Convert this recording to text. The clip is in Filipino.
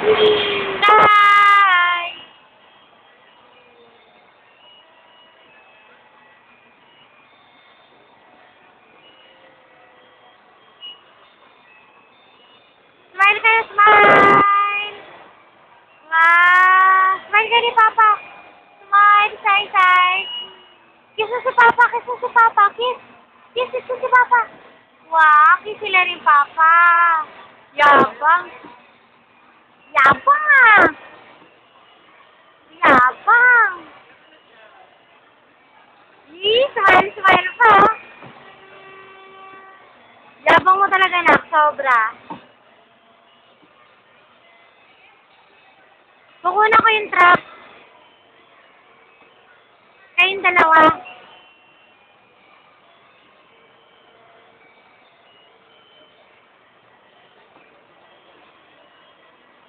Bye! Smile kayo, smile! Smile ka ni Papa. Smile, side. Kiss mo si Papa, kiss mo si Papa, kiss. Kiss mo si Papa. Wow, kiss sila ni Papa. Yabang. Yabang ah. Yabang. Smile pa. Yabang mo talaga na, sobra. Kukunan ko yung trap. Kayong dalawa.